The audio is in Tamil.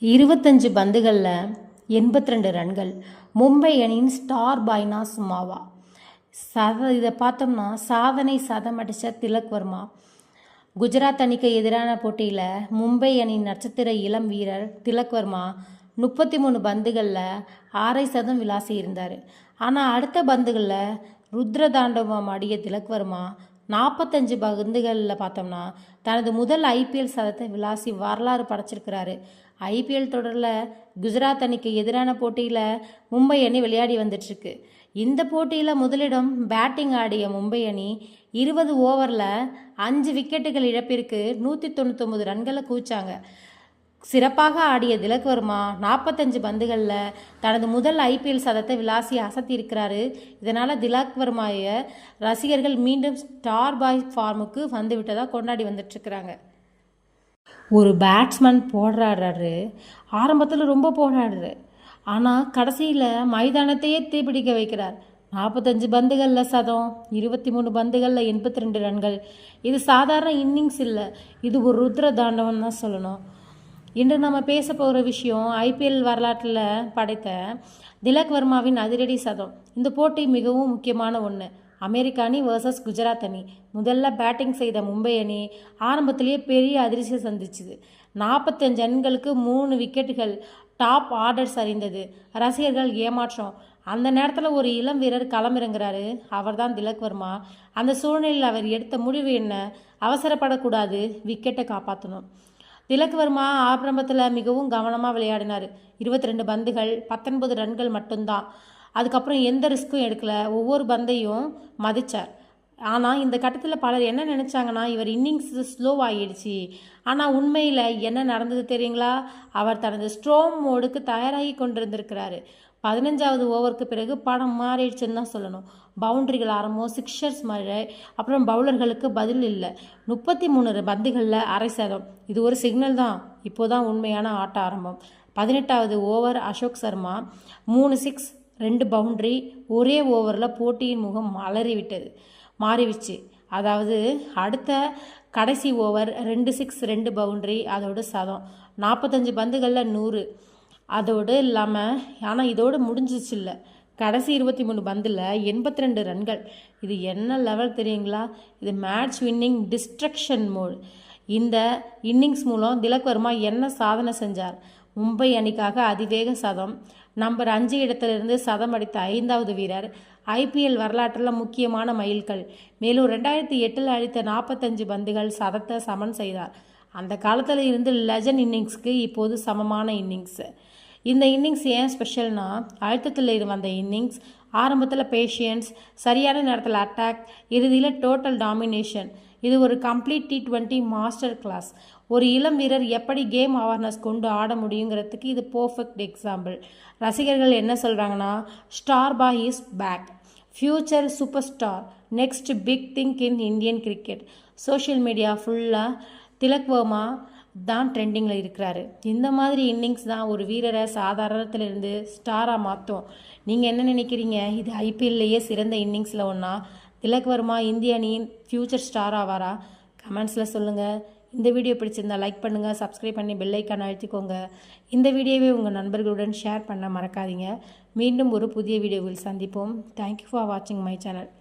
25 பந்துகளில் 82 ரன்கள். மும்பை அணியின் ஸ்டார் பாய்னா சும்மாவா? இதை பார்த்தோம்னா சாதனை சதம் அடித்த திலக் வர்மா. குஜராத் அணிக்கு எதிரான போட்டியில் மும்பை அணியின் நட்சத்திர இளம் வீரர் திலக் வர்மா 33 பந்துகளில் 6 சதம் விளாசி இருந்தார். ஆனால் அடுத்த பந்துகளில் ருத்ரதாண்டவம் ஆடிய திலக் வர்மா 45 பந்துகளில் பார்த்தோம்னா தனது முதல் ஐபிஎல் சதத்தை விளாசி வரலாறு படைச்சிருக்கிறாரு. ஐபிஎல் தொடரில் குஜராத் அணிக்கு எதிரான போட்டியில் மும்பை அணி விளையாடி வந்துட்டுருக்கு. இந்த போட்டியில் முதலிடம் பேட்டிங் ஆடிய மும்பை அணி 20 ஓவரில் 5 விக்கெட்டுகள் இழப்பிற்கு 199 ரன்களை குவிச்சாங்க. சிறப்பாக ஆடிய திலக் வர்மா 45 பந்துகளில் தனது முதல் ஐபிஎல் சதத்தை விளாசி அசத்தியிருக்கிறாரு. இதனால் திலக் வர்மாவை ரசிகர்கள் மீண்டும் ஸ்டார் பாய் ஃபார்முக்கு வந்து விட்டதாக கொண்டாடி வந்துட்டுருக்குறாங்க. ஒரு பேட்ஸ்மேன் போராடுறாரு, ஆரம்பத்தில் ரொம்ப போராடுறாரு, ஆனால் கடைசியில் மைதானத்தையே தீப்பிடிக்க வைக்கிறார். 45 பந்துகளில் சதம், 23 பந்துகளில் 82 ரன்கள். இது சாதாரண இன்னிங்ஸ் இல்லை, இது ஒரு ருத்ர தாண்டவம் தான் சொல்லணும். இன்று நம்ம பேச போகிற விஷயம் ஐபிஎல் வரலாற்றில் படைத்த திலக் வர்மாவின் அதிரடி சதம். இந்த போட்டி மிகவும் முக்கியமான ஒன்று. அமெரிக்க அணி வர்சஸ் குஜராத் அணி. முதல்ல பேட்டிங் செய்த மும்பை அணி ஆரம்பத்திலேயே பெரிய அதிர்ச்சியை சந்திச்சுது. 45 ரன்களுக்கு 3 விக்கெட்டுகள். டாப் ஆர்டர் சரிந்தது. ரசிகர்கள் ஏமாற்றம். அந்த நேரத்தில் ஒரு இளம் வீரர் களமிறங்குறாரு. அவர் தான் திலக் வர்மா. அந்த சூழ்நிலையில் அவர் எடுத்த முடிவு என்ன? அவசரப்படக்கூடாது, விக்கெட்டை காப்பாற்றணும். திலக் வர்மா ஆரம்பத்தில் மிகவும் கவனமாக விளையாடினார். 22 பந்துகள், 19 ரன்கள் மட்டும்தான். அதுக்கப்புறம் எந்த ரிஸ்க்கும் எடுக்கலை. ஒவ்வொரு பந்தையும் மதித்தார். ஆனால் இந்த கட்டத்தில் பலர் என்ன நினச்சாங்கன்னா, இவர் இன்னிங்ஸ் ஸ்லோவாகிடுச்சு. ஆனால் உண்மையில் என்ன நடந்தது தெரியுங்களா? அவர் தனது ஸ்ட்ரோம் மோடுக்கு தயாராகி கொண்டிருந்திருக்கிறாரு. 15வது ஓவருக்கு பிறகு படம் மாறிடுச்சுன்னு தான் சொல்லணும். பவுண்டரிகள் ஆரம்பம், சிக்ஸர்ஸ் மழை, அப்புறம் பவுலர்களுக்கு பதில் இல்லை. 33 பந்துகளில் 1/2 சதம். இது ஒரு சிக்னல் தான். இப்போதான் உண்மையான ஆட்ட ஆரம்பம். 18வது over Ashok Sharma 3 six 2 boundary. ஒரே ஓவரில் போட்டியின் முகம் மாறிவிச்சு. அதாவது அடுத்த கடைசி ஓவர் 2 சிக்ஸ் 2 பவுண்டரி, அதோட சதம். 45 பந்துகளில் 100. அதோடு இல்லாமல் ஆனால் இதோடு முடிஞ்சிச்சு இல்லை. கடைசி 23 பந்தில் 82 ரன்கள். இது என்ன லெவல் தெரியுங்களா? இது மேட்ச் வின்னிங் டிஸ்ட்ரக்ஷன் மோட். இந்த இன்னிங்ஸ் மூலம் திலக் வர்மா என்ன சாதனை செஞ்சார்? மும்பை அணிக்காக அதிவேக சதம். நம்பர் 5 இடத்திலிருந்து சதம் அடித்த 5வது வீரர். ஐபிஎல் வரலாற்றில் முக்கியமான மைல்கல். மேலும் 2008 அடித்த 45 பந்துகள் சதத்தை சமன் செய்தார். அந்த காலத்தில் இருந்து லெஜண்ட் இன்னிங்ஸ்க்கு இப்போது சமமான இன்னிங்ஸ். இந்த இன்னிங்ஸ் ஏன் ஸ்பெஷல்னா, அழுத்தத்தில் வந்த இன்னிங்ஸ். ஆரம்பத்தில் பேஷியன்ஸ், சரியான நேரத்தில் அட்டாக், இறுதியில் டோட்டல் டாமினேஷன். இது ஒரு கம்ப்ளீட் T20 மாஸ்டர் கிளாஸ். ஒரு இளம் வீரர் எப்படி கேம் அவேர்னஸ் கொண்டு ஆட முடியுங்கிறதுக்கு இது பர்ஃபெக்ட் எக்ஸாம்பிள். ரசிகர்கள் என்ன சொல்கிறாங்கன்னா, star boy is back, future super star, next big thing in Indian cricket. Social media ஃபுல்லாக திலக் வர்மா தான் ட்ரெண்டிங்கில் இருக்கிறாரு. இந்த மாதிரி இன்னிங்ஸ் தான் ஒரு வீரரை சாதாரணத்திலிருந்து ஸ்டாராக மாற்றும். நீங்கள் என்ன நினைக்கிறீங்க? இது ஐபிஎல்லையே சிறந்த இன்னிங்ஸில் ஒன்றா? திலக் வர்மா இந்திய அணியின் ஃபியூச்சர் ஸ்டார் ஆவாரா? கமெண்ட்ஸில் சொல்லுங்கள். இந்த வீடியோ பிடிச்சிருந்தால் லைக் பண்ணுங்கள், சப்ஸ்கிரைப் பண்ணி பெல் ஐக்கான் அழுத்திக்கோங்க. இந்த வீடியோவை உங்கள் நண்பர்களுடன் ஷேர் பண்ண மறக்காதீங்க. மீண்டும் ஒரு புதிய வீடியோவில் சந்திப்போம். தேங்க்யூ ஃபார் வாட்சிங் மை சேனல்.